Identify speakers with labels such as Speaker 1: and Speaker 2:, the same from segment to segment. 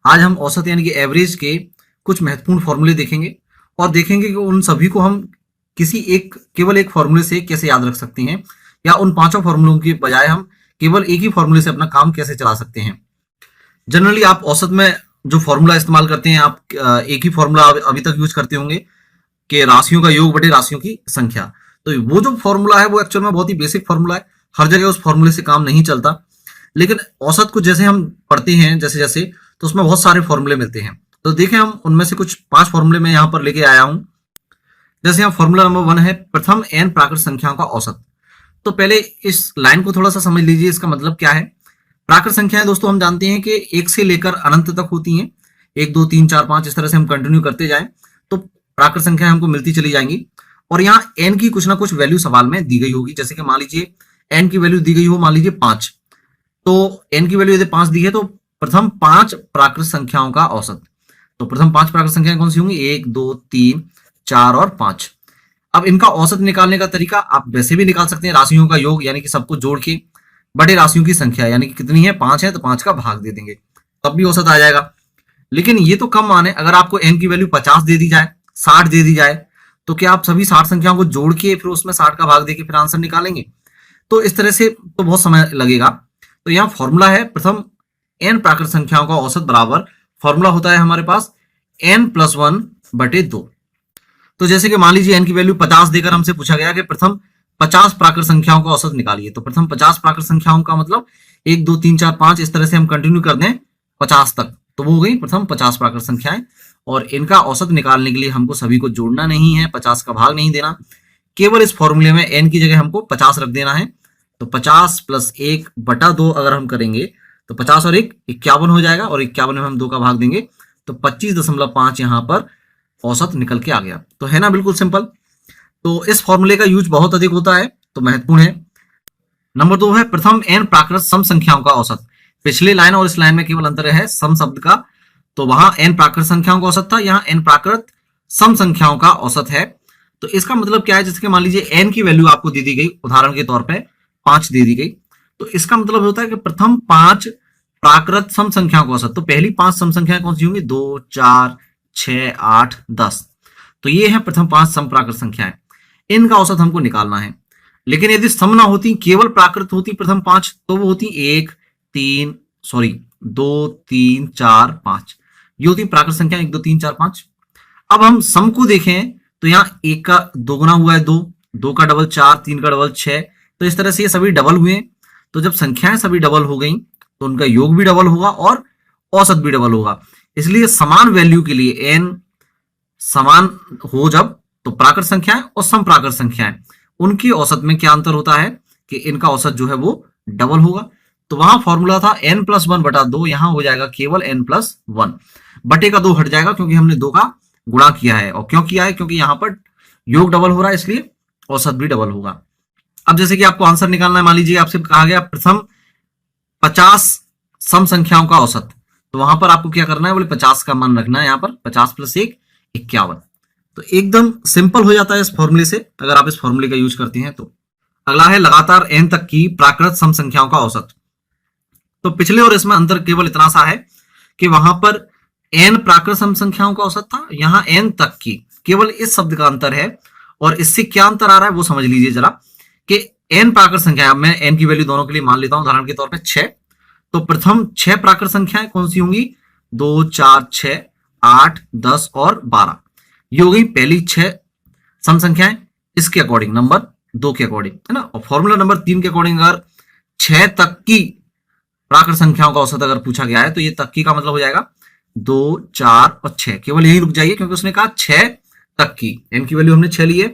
Speaker 1: आज हम औसत यानी कि एवरेज के कुछ महत्वपूर्ण फॉर्मूले देखेंगे और देखेंगे कि उन सभी को हम केवल एक फॉर्मूले से कैसे याद रख सकते हैं, या उन पांचों फॉर्मूलों के बजाय हम केवल एक ही फॉर्मूले से अपना काम कैसे चला सकते हैं। जनरली आप औसत में जो फॉर्मूला इस्तेमाल करते हैं, आप एक ही फॉर्मूला अभी तक यूज करते होंगे कि राशियों का योग बटे राशियों की संख्या। तो वो जो फॉर्मूला है वो एक्चुअल में बहुत ही बेसिक फॉर्मूला है, हर जगह उस फॉर्मूले से काम नहीं चलता। लेकिन औसत को जैसे हम पढ़ते हैं जैसे जैसे, तो उसमें बहुत सारे फॉर्मूले मिलते हैं। तो देखें, हम उनमें से कुछ 5 फॉर्मूले मैं यहाँ पर लेके आया हूं। जैसे यहाँ फॉर्मूला नंबर 1 है प्रथम n प्राकृत संख्याओं का औसत। तो पहले इस लाइन को थोड़ा सा समझ लीजिए, इसका मतलब क्या है। प्राकृत संख्याएं दोस्तों हम जानते हैं कि 1 से लेकर अनंत तक होती हैं, 1 2 3 4 5 इस तरह से हम कंटिन्यू करते जाएं तो प्राकृत संख्याएं हमको मिलती चली जाएंगी। और यहाँ n की कुछ ना कुछ वैल्यू सवाल में दी गई होगी। जैसे कि मान लीजिए n की वैल्यू दी गई हो, मान लीजिए 5, तो n की वैल्यू यदि 5 दी है तो प्रथम 5 प्राकृत संख्याओं का औसत। तो प्रथम 5 प्राकृत संख्याएं कौन सी होंगी, 1 2 3 4 और 5। अब इनका औसत निकालने का तरीका आप वैसे भी निकाल सकते हैं, राशियों का योग यानी कि सबको जोड़ के बड़े राशियों की संख्या यानी कि कितनी है, 5 है तो 5 का भाग दे देंगे, तब भी औसत आ जाएगा। लेकिन ये तो कम मान है, अगर आपको n की वैल्यू 50 दे दी जाए, 60 दे दी जाए, तो क्या आप सभी 60 संख्याओं को जोड़ के फिर उसमें 60 का भाग देके फिर आंसर निकालेंगे? तो इस तरह से तो बहुत समय लगेगा। तो यहाँ फॉर्मूला है प्रथम n प्राकृत संख्याओं का औसत बराबर, फॉर्मूला होता है हमारे पास n+1 बटे 2। तो जैसे कि मान लीजिए n की वैल्यू 50 देकर हमसे पूछा गया कि प्रथम 50 प्राकृत संख्याओं का औसत निकालिए। तो प्रथम 50 प्राकृत संख्याओं का मतलब 1 2 3 4 5 इस तरह से हम कंटिन्यू कर दें 50 तक, तो वो हो गई प्रथम 50 प्राकृत संख्याएं। और इनका औसत निकालने के लिए हमको सभी को जोड़ना नहीं है, 50 का भाग नहीं देना, केवल इस फॉर्मूले में n की जगह हमको 50 रख देना है। तो 50 + 1 बटा 2 अगर हम करेंगे तो 50 और 1 51 हो जाएगा, और 51 में हम 2 का भाग देंगे तो 25.5 यहाँ पर औसत निकल के आ गया। तो है ना, बिल्कुल सिंपल। तो इस फॉर्मूले का यूज बहुत अधिक होता है, तो महत्वपूर्ण है। नंबर 2 है प्रथम n प्राकृत सम संख्याओं का औसत। पिछले लाइन और इस लाइन में केवल अंतर है सम शब्द का, तो वहां n प्राकृत संख्याओं का औसत था, यहाँ n प्राकृत सम संख्याओं का औसत है। तो इसका मतलब क्या है, जैसे कि मान लीजिए n की वैल्यू आपको दे दी गई, उदाहरण के तौर पर 5 दे दी गई, तो इसका मतलब होता है कि प्रथम 5 प्राकृत सम संख्याओं का औसत। तो पहली 5 सम संख्याएं कौन सी होंगी, 2 4 6 8 10। तो ये है प्रथम 5 सम प्राकृत संख्याएं, इनका औसत हमको निकालना है। लेकिन यदि सम ना होती, केवल प्राकृत होती प्रथम 5, तो वो होती 2 3 4 5, ये होती प्राकृत संख्या 1 2 3 4 5। अब हम सम को देखें तो यहाँ 1 का 2 गुना हुआ है 2, 2 का डबल 4, 3 का डबल 6, तो इस तरह से ये सभी डबल हुए। तो जब संख्याएं सभी डबल हो गई तो उनका योग भी डबल होगा और औसत भी डबल होगा। इसलिए समान वैल्यू के लिए n समान हो जब, तो प्राकृत संख्याएं और सम प्राकृत संख्याएं उनकी औसत में क्या अंतर होता है कि इनका औसत जो है वो डबल होगा। तो वहां फॉर्मूला था n+1 बटा 2, यहां हो जाएगा केवल n+1, बटे का 2 हट जाएगा क्योंकि हमने 2 का गुणा किया है। और क्यों किया है, क्योंकि यहां पर योग डबल हो रहा है, इसलिए औसत भी डबल होगा। अब जैसे कि आपको आंसर निकालना है, मान लीजिए आपसे कहा गया प्रथम 50 सम संख्याओं का औसत, तो वहां पर आपको क्या करना है, बोले 50 का मान रखना है, यहाँ पर 50 + 1 51। तो एकदम सिंपल हो जाता है इस फॉर्मूले से, अगर आप इस फॉर्मूले का यूज करते हैं तो। अगला है लगातार n तक की प्राकृत सम संख्याओं का औसत। तो पिछले और इसमें अंतर केवल इतना सा है कि वहां पर n प्राकृत सम संख्याओं का औसत था, यहाँ n तक की, केवल इस शब्द का अंतर है। और इससे क्या अंतर आ रहा है वो समझ लीजिए जरा, कि n प्राकृत संख्या, मैं n की वैल्यू दोनों के लिए मान लेता हूं, उदाहरण के तौर पर 6, तो प्रथम 6 प्राकृत संख्याएं कौन सी होंगी, 2 4 6 8 10 और 12, ये हो गई पहली 6 सम संख्याएं, इसके अकॉर्डिंग नंबर 2 के अकॉर्डिंग, है ना। और फॉर्मूला नंबर 3 के अकॉर्डिंग अगर 6 तक की प्राकृत संख्याओं का औसत अगर पूछा गया है, तो ये तक की का मतलब हो जाएगा 2 4 और 6, केवल यही रुक जाइए क्योंकि उसने कहा 6 तक की, n की वैल्यू हमने 6 ली है।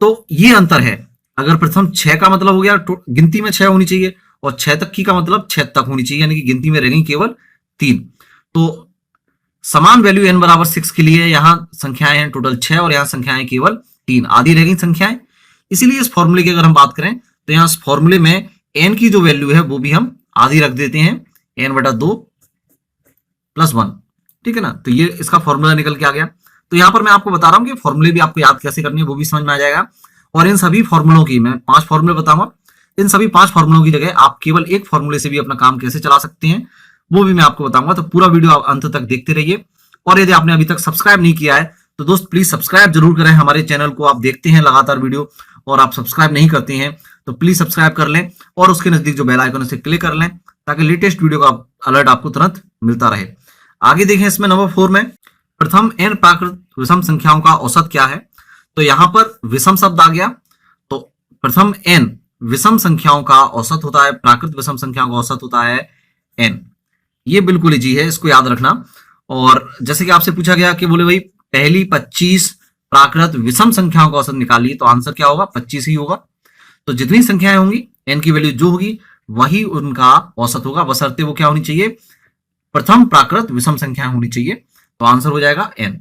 Speaker 1: तो ये अंतर है, अगर प्रथम 6 का मतलब हो गया गिनती में 6 होनी चाहिए, और 6 तक की का मतलब 6 तक होनी चाहिए, यानी कि गिनती में रह गई केवल 3। तो समान वैल्यू n बराबर 6 के लिए यहां संख्याएं हैं टोटल 6 और यहां संख्याएं केवल 3, आधी रह गई संख्याएं। इसीलिए इस फॉर्मूले की अगर हम बात करें तो यहां इस फॉर्मूले में n की जो वैल्यू है वो भी हम आधी रख देते हैं, n/2 + 1, ठीक है ना। तो ये इसका फॉर्मूला निकल के आ गया। तो यहां पर मैं आपको बता रहा हूं कि फॉर्मूले भी आपको याद कैसे करनी है वो भी समझ में आ जाएगा। और इन सभी फॉर्मूलों की मैं 5 फॉर्मूले बताऊंगा, इन सभी 5 फॉर्मूलों की जगह आप केवल एक फॉर्मूले से भी अपना काम कैसे चला सकते हैं वो भी मैं आपको बताऊंगा। तो पूरा वीडियो आप अंत तक देखते रहिए। और यदि आपने अभी तक सब्सक्राइब नहीं किया है तो दोस्त प्लीज सब्सक्राइब जरूर करें हमारे चैनल को। आप देखते हैं लगातार वीडियो और आप सब्सक्राइब नहीं करते हैं तो प्लीज सब्सक्राइब कर लें और उसके नजदीक जो बेल आइकन है उसे क्लिक कर लें ताकि लेटेस्ट वीडियो का अलर्ट आपको तुरंत मिलता रहे। आगे देखें इसमें नंबर 4 में प्रथम n प्राकृत विषम संख्याओं का औसत क्या है। तो यहां पर विषम शब्द आ गया। तो प्रथम n विषम संख्याओं का औसत होता है, प्राकृत विषम संख्याओं का औसत होता है n। ये बिल्कुल इजी है, इसको याद रखना। और जैसे कि आपसे पूछा गया कि बोले भाई पहली 25 प्राकृत विषम संख्याओं का औसत निकालिए, तो आंसर क्या होगा, 25 ही होगा। तो जितनी संख्याएं होंगी n की वैल्यू जो होगी वही उनका औसत होगा, बशर्ते वो क्या होनी चाहिए, प्रथम प्राकृत विषम संख्याएं होनी चाहिए। तो आंसर हो जाएगा n।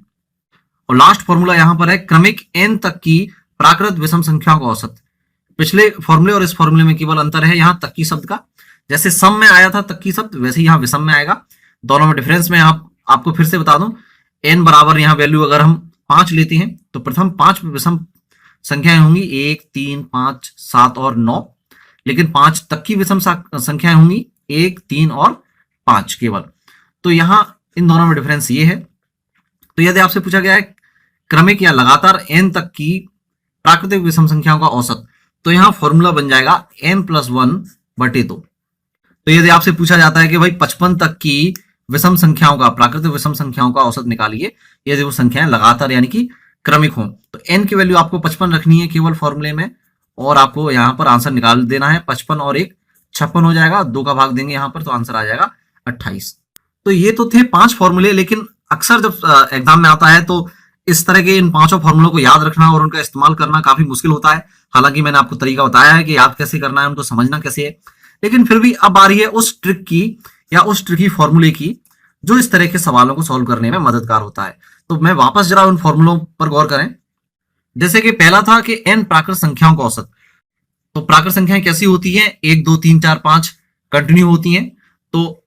Speaker 1: और लास्ट फॉर्मूला यहां पर है क्रमिक n तक की प्राकृत विषम संख्याओं का औसत। पिछले फॉर्मूले और इस फॉर्मूले में केवल अंतर है यहाँ तक की शब्द का। जैसे सम में आया था तक की शब्द, वैसे ही यहाँ विषम में आएगा। दोनों में डिफरेंस में आपको फिर से बता दूं, n बराबर यहाँ वैल्यू अगर हम 5 लेते हैं तो प्रथम 5 विषम संख्याएं होंगी 1, 3, 5, 7 और 9। लेकिन 5 तक की विषम संख्याएं होंगी 1, 3 और 5 केवल। तो यहाँ इन दोनों में डिफरेंस ये है। तो यदि आपसे पूछा गया है क्रमिक या लगातार n तक की प्राकृतिक विषम संख्याओं का औसत, तो यहाँ फॉर्मूला बन जाएगा n+1/2। तो यदि आपसे पूछा जाता है कि भाई 55 तक की विषम संख्याओं का, प्राकृतिक विषम संख्याओं का औसत निकालिए यदि वो संख्याएं लगातार यानी कि क्रमिक हो, तो n की वैल्यू आपको 55 रखनी है केवल फॉर्मूले में और आपको यहाँ पर आंसर निकाल देना है। 55 और 1 56 हो जाएगा, 2 का भाग देंगे यहाँ पर तो आंसर आ जाएगा 28। तो ये तो थे 5 फॉर्मूले, लेकिन अक्सर जब एग्जाम में आता है तो इस तरह के इन 5 फॉर्मूलों को याद रखना और उनका इस्तेमाल करना काफी मुश्किल होता है। हालांकि मैंने आपको तरीका बताया है कि याद कैसे करना है, उनको समझना कैसे है, लेकिन फिर भी अब आ रही है उस ट्रिक की या उस ट्रिकी फॉर्मूले की जो इस तरह के सवालों को सॉल्व करने में मददगार होता है। तो मैं वापस जरा उन फॉर्मूलों पर गौर करें। जैसे कि पहला था कि n प्राकृत संख्याओं का औसत। तो प्राकृत संख्याएं कैसी होती है, 1, 2, 3, 4, 5 कंटिन्यू होती हैं। तो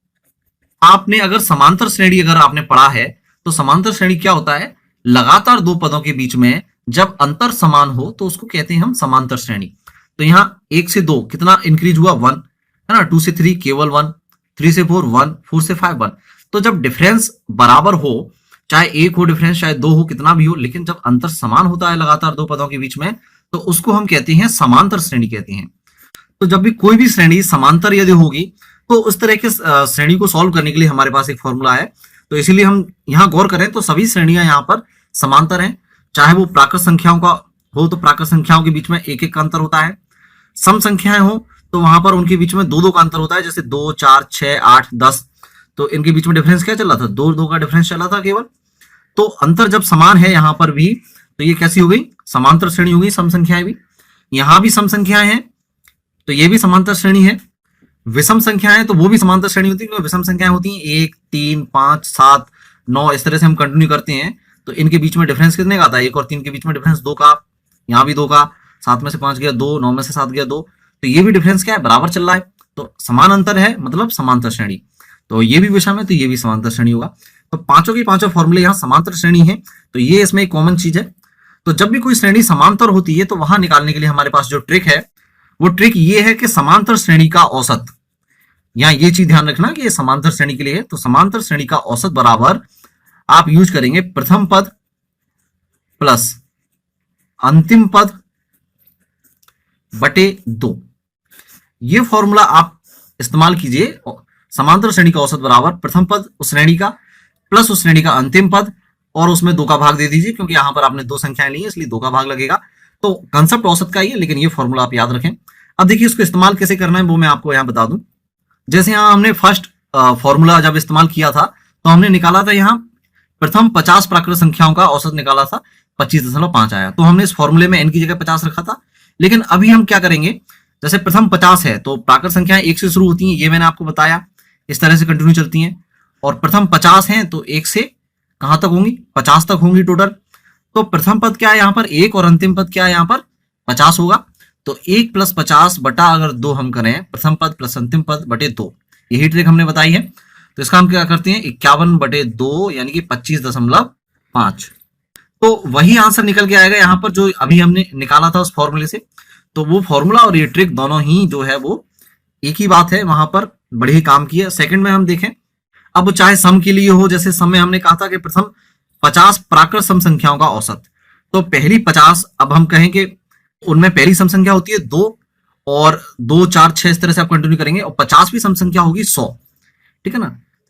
Speaker 1: आपने अगर समांतर श्रेणी अगर आपने पढ़ा है तो समांतर श्रेणी क्या होता है, लगातार दो पदों के बीच में जब अंतर समान हो तो उसको कहते हैं हम समांतर श्रेणी। तो यहाँ 1 से 2 कितना इंक्रीज हुआ, 1 है ना, 2 से 3 केवल 1, 3 से 4 1, 4 से 5 1। तो जब डिफरेंस बराबर हो, चाहे 1 हो डिफरेंस, चाहे 2 हो, कितना भी हो, लेकिन जब अंतर समान होता है लगातार दो पदों के बीच में तो उसको हम कहते हैं समांतर श्रेणी कहते हैं। तो जब भी कोई भी श्रेणी समांतर यदि होगी तो उस तरह के श्रेणी को सॉल्व करने के लिए हमारे पास एक फॉर्मूला है। तो इसीलिए हम यहाँ गौर करें तो सभी श्रेणियां यहाँ पर समांतर हैं, चाहे वो प्राकृत संख्याओं का हो तो प्राकृत संख्याओं के बीच में 1 का अंतर होता है, सम संख्याएं हो तो वहां पर उनके बीच में 2 का अंतर होता है, जैसे 2, 4, 6, 8, 10। तो इनके बीच में डिफरेंस क्या चल रहा था, 2 का डिफरेंस चला था केवल। तो अंतर जब समान है यहाँ पर भी तो ये कैसी हो गई, समांतर श्रेणी हो गई। सम संख्याएं भी, यहाँ भी सम संख्याएं हैं तो ये भी समांतर श्रेणी है। विषम संख्याएं तो वो भी समांतर श्रेणी होती है, क्योंकि विषम संख्याएं होती हैं 1, 3, 5, 7, 9, इस तरह से हम कंटिन्यू करते हैं। तो इनके बीच में डिफरेंस कितने का आता है, 1 और 3 के बीच में डिफरेंस 2 का, यहाँ भी 2 का, 7 में से 5 गया 2, 9 में से 7 गया 2। तो ये भी डिफरेंस क्या है, बराबर चल रहा है। तो समान अंतर है मतलब समांतर श्रेणी। तो ये भी विषम है तो ये भी समांतर श्रेणी होगा। तो पांचों की पांचों फॉर्मूले यहाँ समांतर श्रेणी है, तो ये इसमें एक कॉमन चीज है। तो जब भी कोई श्रेणी समांतर होती है तो वहां निकालने के लिए हमारे पास जो ट्रिक है वो ट्रिक ये है कि समांतर श्रेणी का औसत, यहाँ ये चीज ध्यान रखना कि ये समांतर श्रेणी के लिए है। तो समांतर श्रेणी का औसत बराबर आप यूज करेंगे प्रथम पद प्लस अंतिम पद बटे 2। ये फॉर्मूला आप इस्तेमाल कीजिए। समांतर श्रेणी का औसत बराबर प्रथम पद उस श्रेणी का प्लस उस श्रेणी का अंतिम पद और उसमें 2 का भाग दे दीजिए, क्योंकि यहां पर आपने 2 संख्याएं ली है इसलिए 2 का भाग लगेगा। तो कंसेप्ट औसत का ही है, लेकिन ये फॉर्मूला आप याद रखें। अब देखिए इसको इस्तेमाल कैसे करना है वो मैं आपको यहाँ बता दूं। जैसे यहाँ हमने फर्स्ट फॉर्मूला जब इस्तेमाल किया था तो हमने निकाला था यहाँ प्रथम 50 प्राकृत संख्याओं का औसत निकाला था, 25.5 आया। तो हमने इस फॉर्मूले में n की जगह 50 रखा था। लेकिन अभी हम क्या करेंगे, जैसे प्रथम 50 है तो प्राकृत संख्याएं 1 से शुरू होती हैं, ये मैंने आपको बताया, इस तरह से कंटिन्यू चलती हैं। और प्रथम 50 हैं तो 1 से कहां तक होंगी, 50 तक होंगी टोटल। तो प्रथम पद क्या है यहाँ पर 1 और अंतिम पद क्या है यहाँ पर 50 होगा। तो 1 + 50 बटा अगर 2 हम करें, प्रथम पद प्लस अंतिम पद बटे 2, यही ट्रिक हमने बताई है। तो इसका हम क्या करते हैं 51/2 यानी कि 25.5। तो वही आंसर निकल के आएगा यहाँ पर जो अभी हमने निकाला था उस फॉर्मूले से। तो वो फॉर्मूला और ये ट्रिक दोनों ही जो है वो एक ही बात है, वहां पर बड़े ही काम की है। सेकंड में हम देखें अब चाहे सम के लिए हो, जैसे सम में हमने कहा था कि प्रथम 50 प्राकृत सम संख्याओं का औसत, तो पहली 50, अब हम कहेंगे उनमें पहली सम संख्या होती है 2 और 2 4 6 इस तरह से आप कंटिन्यू करेंगे, और 50वीं सम संख्या होगी 100, ठीक है ना।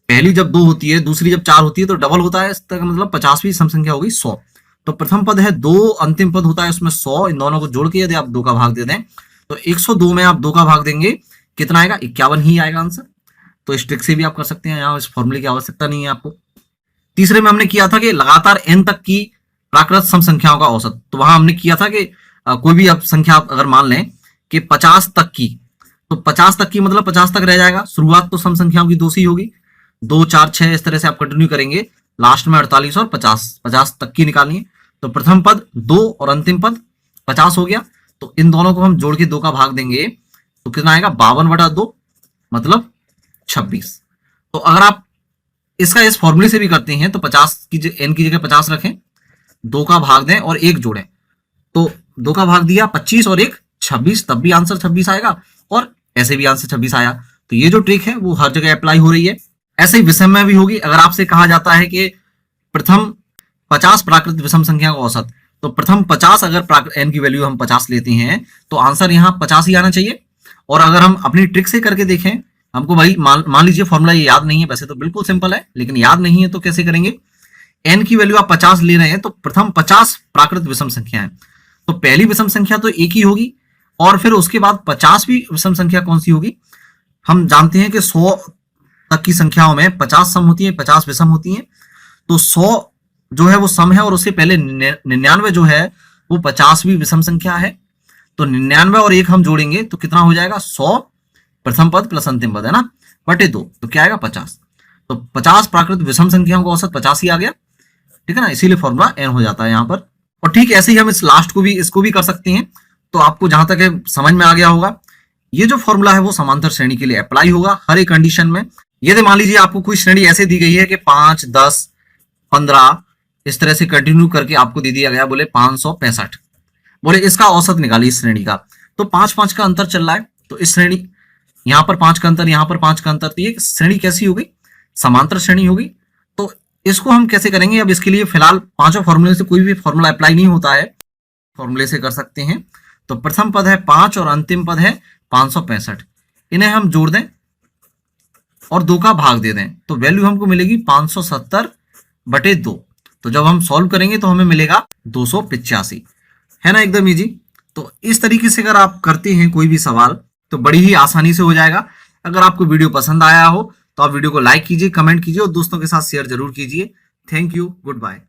Speaker 1: पहली जब 2 होती है, दूसरी जब 4 होती है तो डबल होता है, इसका मतलब 50वीं सम संख्या होगी 100। तो प्रथम पद है 2, अंतिम पद होता है उसमें 100, इन दोनों को जोड़ के यदि आप 2 का भाग दे दें तो 102 में आप 2 का भाग देंगे, कितना आएगा? 51 ही आएगा आंसर। तो इस ट्रिक से भी आप कर सकते हैं, यहाँ इस फॉर्मूले की आवश्यकता नहीं है आपको। तीसरे में हमने किया था कि लगातार n तक की प्राकृत सम संख्याओं का औसत, तो वहां हमने किया था कि कोई भी आप संख्या अगर मान लें कि 50 तक की, तो 50 तक की मतलब 50 तक रह जाएगा, शुरुआत तो सम संख्याओं की 2 से ही होगी, 2 4 6 इस तरह से आप कंटिन्यू करेंगे, लास्ट में 48 और 50 तक की निकालनी है। तो प्रथम पद 2 और अंतिम पद 50 हो गया, तो इन दोनों को हम जोड़ के 2 का भाग देंगे तो कितना आएगा? 52/2 मतलब 26। तो अगर आप इसका इस फॉर्मूले से भी करते हैं तो 50 की n की जगह 50 रखें, 2 का भाग दें और 1 जोड़ें, तो 2 का भाग दिया 25 और 1 26, तब भी आंसर 26 आएगा, और ऐसे भी आंसर 26 आया। तो ये जो ट्रिक है वो हर जगह अप्लाई हो रही है। ऐसे ही विषम में भी होगी। अगर आपसे कहा जाता है कि प्रथम 50 प्राकृत विषम संख्या का औसत, तो प्रथम 50 अगर n की वैल्यू हम 50 लेते हैं तो आंसर यहाँ 50 ही आना चाहिए। और अगर हम अपनी ट्रिक से करके देखें, हमको भाई मान लीजिए फॉर्मूला ये याद नहीं है, वैसे तो बिल्कुल सिंपल है, लेकिन याद नहीं है तो कैसे करेंगे? n की वैल्यू आप 50 ले रहे हैं तो प्रथम 50 प्राकृत विषम संख्या है, तो पहली विषम संख्या तो एक ही होगी, और फिर उसके बाद 50वीं विषम संख्या कौन सी होगी? हम जानते हैं कि 100 तक की संख्याओं में 50 सम होती है, 50 विषम होती हैं, तो 100 जो है वो सम है, और उससे पहले 99 जो है वो 50वीं विषम संख्या है। तो 99 और 1 हम जोड़ेंगे तो कितना हो जाएगा? 100 प्रथम पद प्लस अंतिम पद है ना, बटे 2, तो क्या आएगा? 50। तो 50 प्राकृत विषम संख्याओं का औसत 50 ही आ गया, ठीक है ना, इसीलिए फॉर्मूला n हो जाता है यहाँ पर। और ठीक ऐसे ही हम इस लास्ट को भी, इसको भी कर सकते हैं। तो आपको जहां तक है समझ में आ गया होगा, ये जो फॉर्मूला है वो समांतर श्रेणी के लिए अप्लाई होगा हर एक कंडीशन में। यदि मान लीजिए आपको कोई श्रेणी ऐसे दी गई है कि 5 10 15 इस तरह से कंटिन्यू करके आपको दे दिया गया, बोले 565, बोले इसका औसत निकालिए इस श्रेणी का, तो 5 का अंतर चल रहा है, तो इस श्रेणी यहाँ पर 5 का अंतर, यहाँ पर 5 का अंतर, तो ये श्रेणी कैसी होगी? समांतर श्रेणी होगी। तो इसको हम कैसे करेंगे? अब इसके लिए फिलहाल पांचों फॉर्मूले से कोई भी फॉर्मूला अप्लाई नहीं होता है, फॉर्मूले से कर सकते हैं। तो प्रथम पद है 5 और अंतिम पद है 565, इन्हें हम जोड़ दें और 2 का भाग दे दें, तो वैल्यू हमको मिलेगी 570/2। तो जब हम सॉल्व करेंगे तो हमें मिलेगा 285, है ना, एकदम इजी। तो इस तरीके से अगर आप करते हैं कोई भी सवाल तो बड़ी ही आसानी से हो जाएगा। अगर आपको वीडियो पसंद आया हो तो आप वीडियो को लाइक कीजिए, कमेंट कीजिए और दोस्तों के साथ शेयर जरूर कीजिए। Thank you, good bye.